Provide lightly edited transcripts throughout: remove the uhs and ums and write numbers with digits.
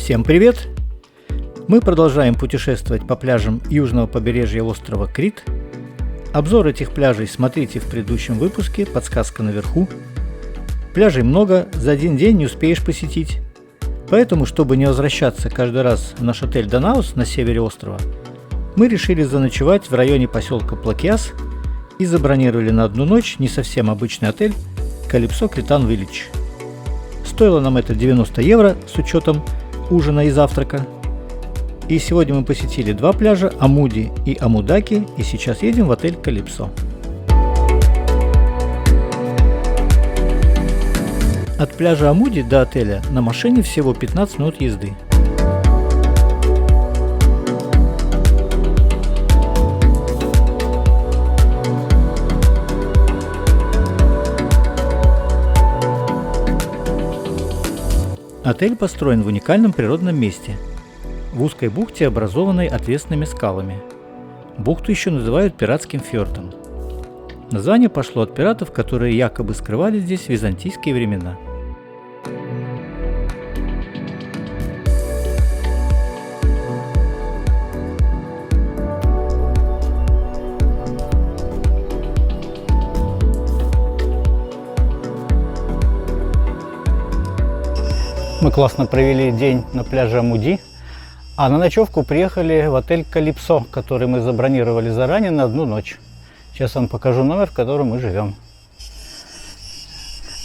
Всем привет! Мы продолжаем путешествовать по пляжам южного побережья острова Крит. Обзор этих пляжей смотрите в предыдущем выпуске, подсказка наверху. Пляжей много, за один день не успеешь посетить. Поэтому, чтобы не возвращаться каждый раз в наш отель Данаус на севере острова, мы решили заночевать в районе поселка Плакиас и забронировали на одну ночь не совсем обычный отель Calypso Cretan Village. Стоило нам это 90 евро с учетом ужина и завтрака. И сегодня мы посетили два пляжа, Амуди и Амудаки, и сейчас едем в отель Calypso. От пляжа Амуди до отеля на машине всего 15 минут езды. Отель построен в уникальном природном месте, в узкой бухте, образованной отвесными скалами. Бухту еще называют пиратским фьордом. Название пошло от пиратов, которые якобы скрывали здесь в византийские времена. Мы классно провели день на пляже Амуди, а на ночевку приехали в отель Calypso, который мы забронировали заранее на одну ночь. Сейчас вам покажу номер, в котором мы живем.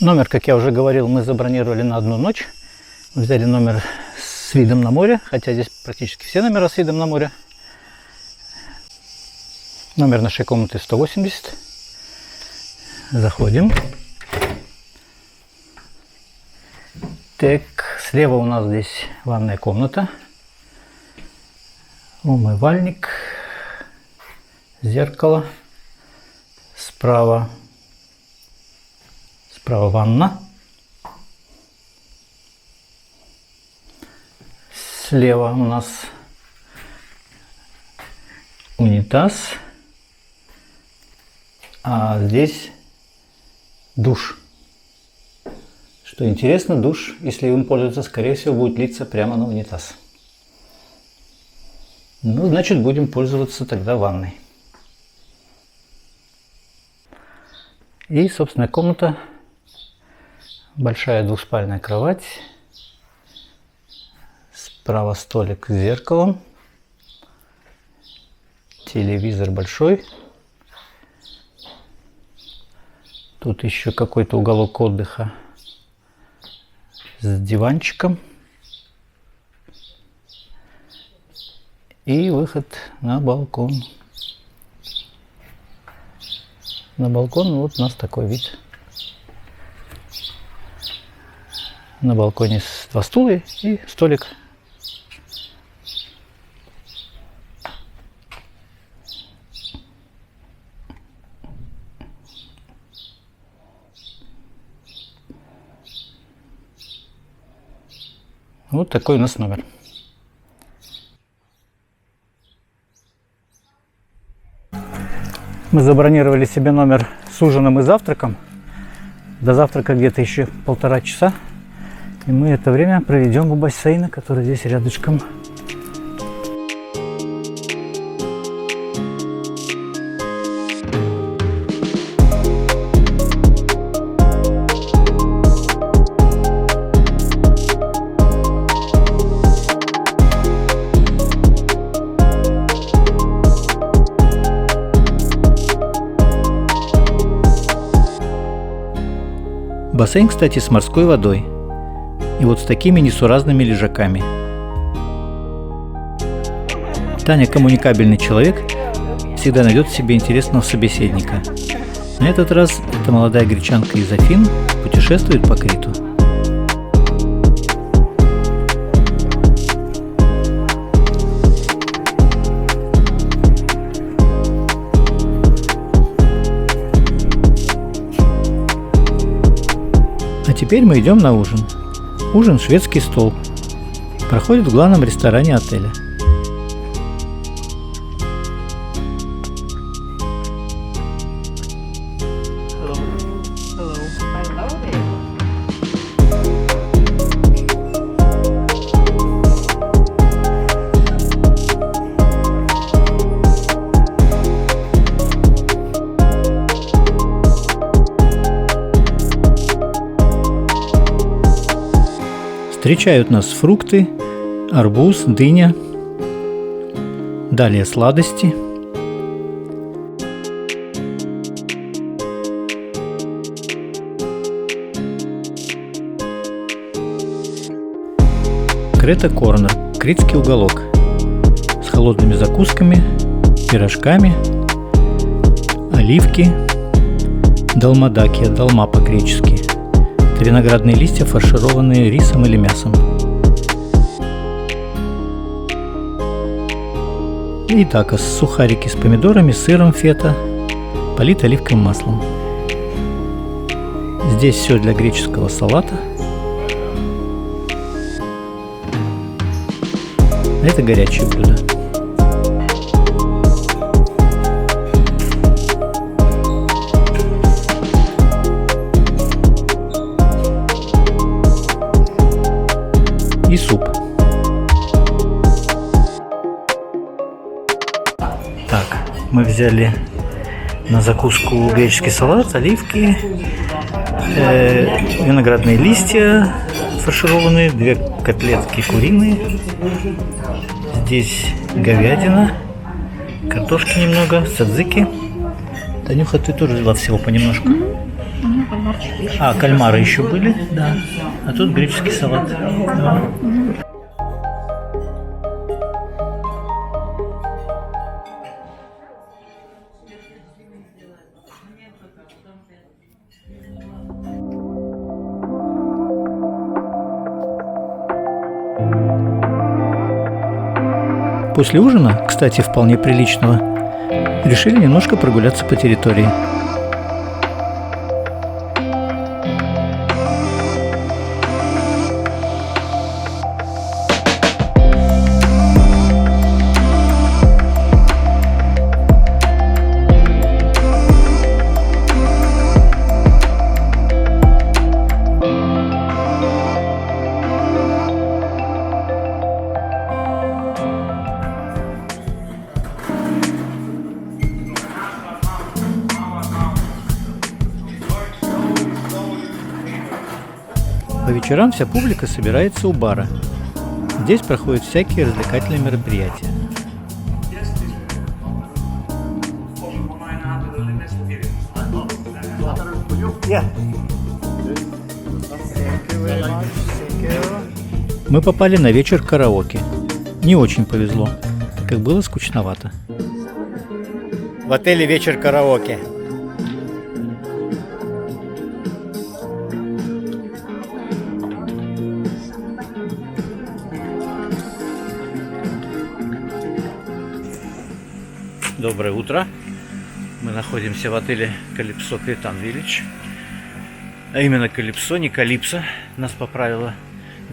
Номер, как я уже говорил, мы забронировали на одну ночь. Мы взяли номер с видом на море, хотя здесь практически все номера с видом на море. Номер нашей комнаты 180. Заходим. Так, слева у нас здесь ванная комната, умывальник, зеркало, справа ванна, слева у нас унитаз, а здесь душ. Что интересно, душ, если им пользоваться, скорее всего, будет литься прямо на унитаз. Ну, значит, будем пользоваться тогда ванной. И, собственно, комната. Большая двухспальная кровать. Справа столик с зеркалом. Телевизор большой. Тут еще какой-то уголок отдыха с диванчиком и выход на балкон. На балкон вот у нас такой вид. На балконе два стула и столик. Вот такой у нас номер. Мы забронировали себе номер с ужином и завтраком. До завтрака где-то еще 1,5 часа. И мы это время проведем у бассейна, который здесь рядышком. Бассейн, кстати, с морской водой. И вот с такими несуразными лежаками. Таня коммуникабельный человек, всегда найдет себе интересного собеседника. На этот раз эта молодая гречанка из Афин путешествует по Криту. А теперь мы идем на ужин. Ужин шведский стол. Проходит в главном ресторане отеля. Hello there. Встречают нас фрукты, арбуз, дыня, далее сладости. Крета Корнер, критский уголок, с холодными закусками, пирожками, оливки, долмадакия, долма по-гречески, виноградные листья, фаршированные рисом или мясом. И такос, сухарики с помидорами, сыром фета, полит оливковым маслом. Здесь все для греческого салата. Это горячее блюдо. И суп. Так, мы взяли на закуску греческий салат, оливки, виноградные листья фаршированные, 2 котлетки куриные. Здесь говядина, картошки немного, садзики. Танюха, ты тоже взяла всего понемножку? А, кальмары еще были? Да. А тут греческий салат. Да. После ужина, кстати, вполне приличного, решили немножко прогуляться по территории. По вечерам вся публика собирается у бара. Здесь проходят всякие развлекательные мероприятия. Мы попали на вечер караоке. Не очень повезло, так как было скучновато. В отеле вечер караоке. Доброе утро. Мы находимся в отеле Калипсо Кретан Виллидж. А именно Калипсо, не Калипсо. Нас поправила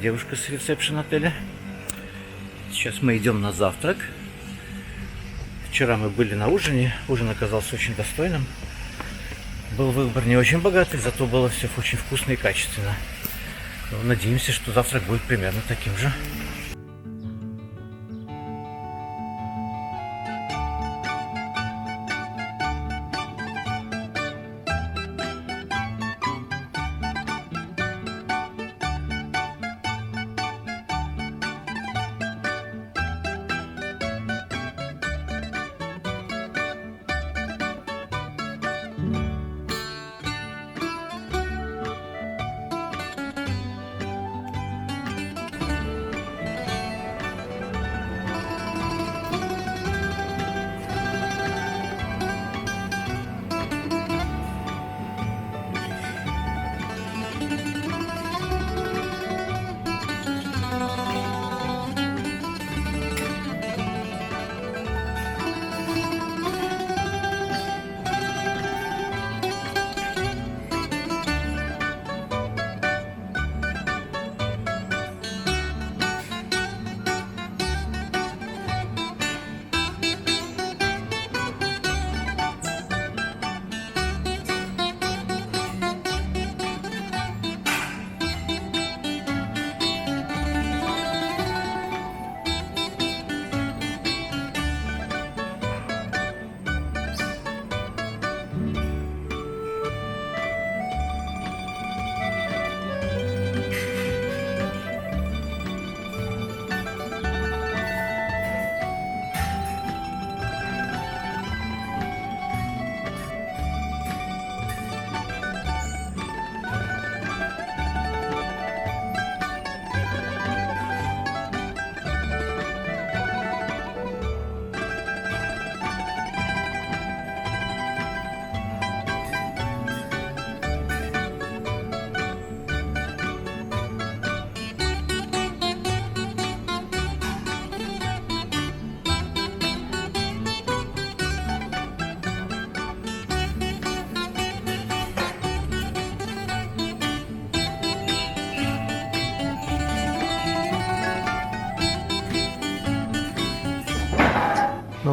девушка с ресепшн отеля. Сейчас мы идем на завтрак. Вчера мы были на ужине. Ужин оказался очень достойным. Был выбор не очень богатый, зато было все очень вкусно и качественно. Надеемся, что завтрак будет примерно таким же.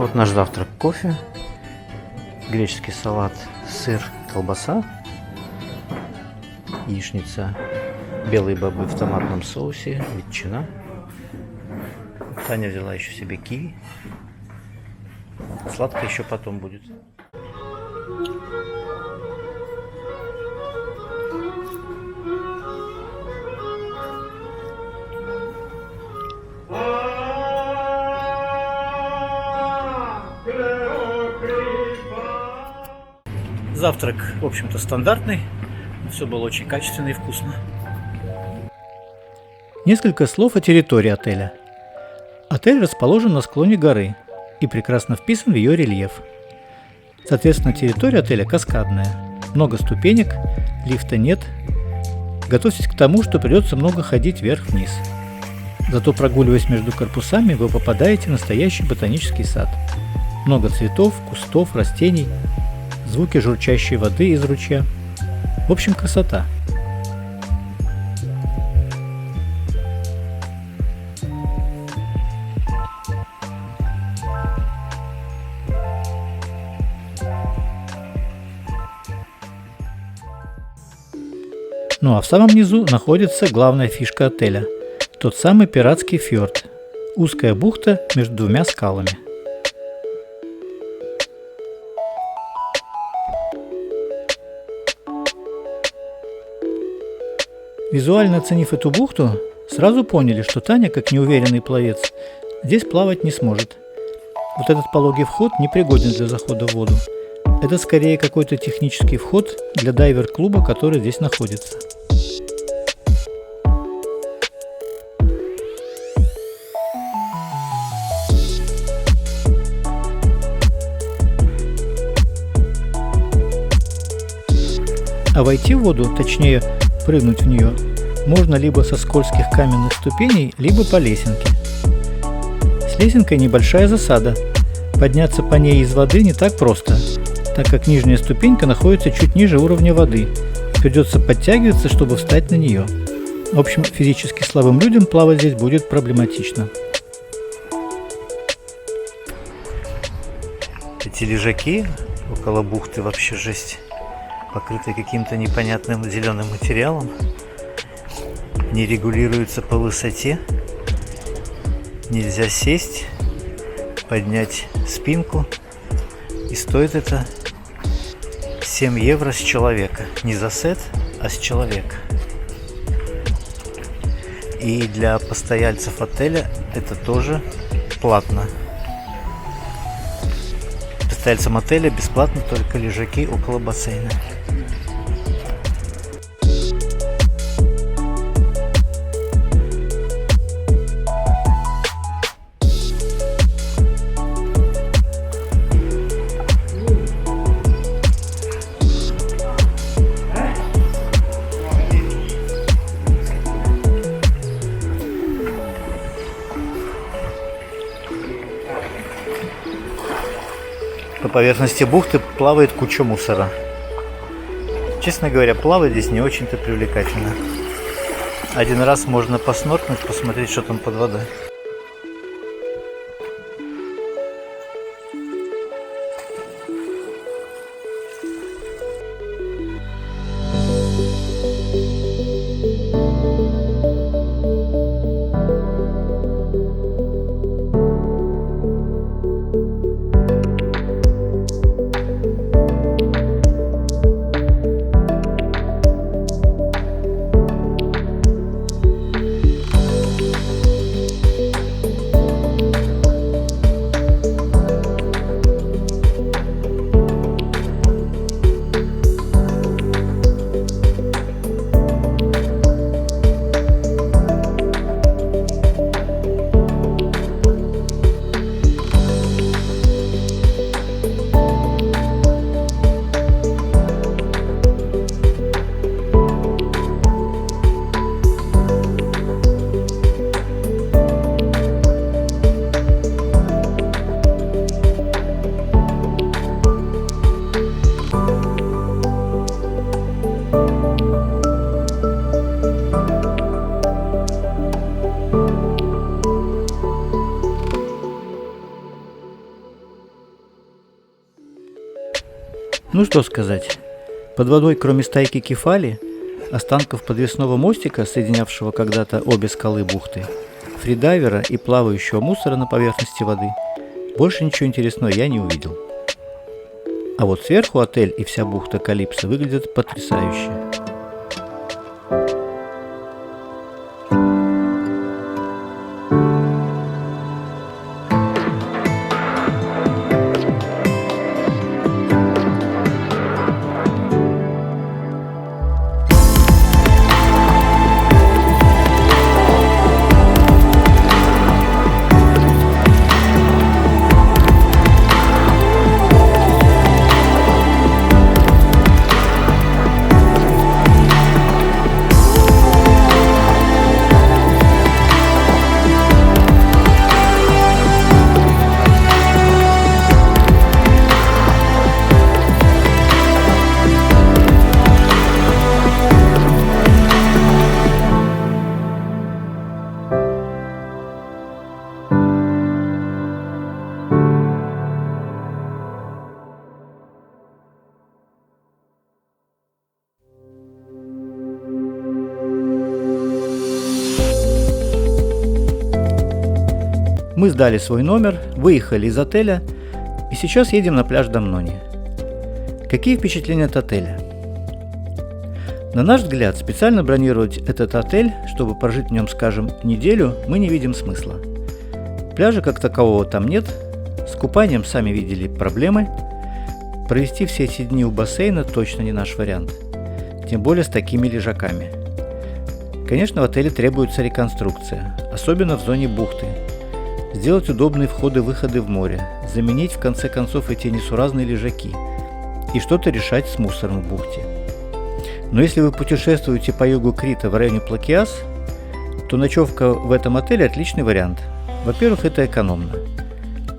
вот наш завтрак: кофе, греческий салат, сыр, колбаса, яичница, белые бобы в томатном соусе, ветчина. Таня взяла еще себе киви. Сладкое еще потом будет. Завтрак, в общем-то, стандартный. Все было очень качественно и вкусно. Несколько слов о территории отеля. Отель расположен на склоне горы и прекрасно вписан в ее рельеф. Соответственно, территория отеля каскадная. Много ступенек, лифта нет. Готовьтесь к тому, что придется много ходить вверх-вниз. Зато, прогуливаясь между корпусами, вы попадаете в настоящий ботанический сад. Много цветов, кустов, растений, звуки журчащей воды из ручья. В общем, красота. Ну а в самом низу находится главная фишка отеля – тот самый пиратский фьорд, узкая бухта между двумя скалами. Визуально оценив эту бухту, сразу поняли, что Таня, как неуверенный пловец, здесь плавать не сможет. Вот этот пологий вход непригоден для захода в воду. Это скорее какой-то технический вход для дайвер-клуба, который здесь находится. А войти в воду, точнее прыгнуть в нее, можно либо со скользких каменных ступеней, либо по лесенке. С лесенкой небольшая засада. Подняться по ней из воды не так просто, так как нижняя ступенька находится чуть ниже уровня воды. Придется подтягиваться, чтобы встать на нее. В общем, физически слабым людям плавать здесь будет проблематично. Эти лежаки около бухты вообще жесть. Покрытые каким-то непонятным зеленым материалом, не регулируются по высоте, нельзя сесть, поднять спинку, и стоит это 7 евро с человека, не за сет, а с человека. И для постояльцев отеля это тоже платно. Постояльцам отеля бесплатно только лежаки около бассейна. По поверхности бухты плавает куча мусора. Честно говоря, плавать здесь не очень-то привлекательно. Один раз можно посноркнуть, посмотреть, что там под водой. Ну что сказать, под водой, кроме стайки кефали, останков подвесного мостика, соединявшего когда-то обе скалы бухты, фридайвера и плавающего мусора на поверхности воды, больше ничего интересного я не увидел. А вот сверху отель и вся бухта Калипсо выглядят потрясающе. Мы сдали свой номер, выехали из отеля и сейчас едем на пляж Дамнони. Какие впечатления от отеля? На наш взгляд, специально бронировать этот отель, чтобы прожить в нем, скажем, неделю, мы не видим смысла. Пляжа как такового там нет, с купанием, сами видели, проблемы. Провести все эти дни у бассейна точно не наш вариант, тем более с такими лежаками. Конечно, в отеле требуется реконструкция, особенно в зоне бухты. Сделать удобные входы-выходы в море, заменить в конце концов эти несуразные лежаки и что-то решать с мусором в бухте. Но если вы путешествуете по югу Крита в районе Плакиас, то ночевка в этом отеле отличный вариант. Во-первых, это экономно.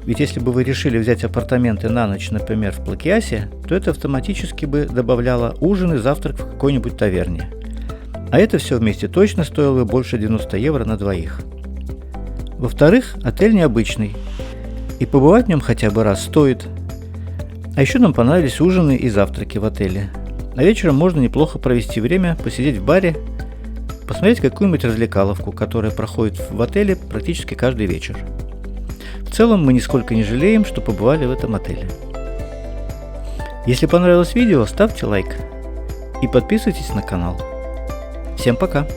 Ведь если бы вы решили взять апартаменты на ночь, например, в Плакиасе, то это автоматически бы добавляло ужин и завтрак в какой-нибудь таверне. А это все вместе точно стоило бы больше 90 евро на двоих. Во-вторых, отель необычный, и побывать в нем хотя бы раз стоит. А еще нам понравились ужины и завтраки в отеле. А вечером можно неплохо провести время, посидеть в баре, посмотреть какую-нибудь развлекаловку, которая проходит в отеле практически каждый вечер. В целом мы нисколько не жалеем, что побывали в этом отеле. Если понравилось видео, ставьте лайк и подписывайтесь на канал. Всем пока!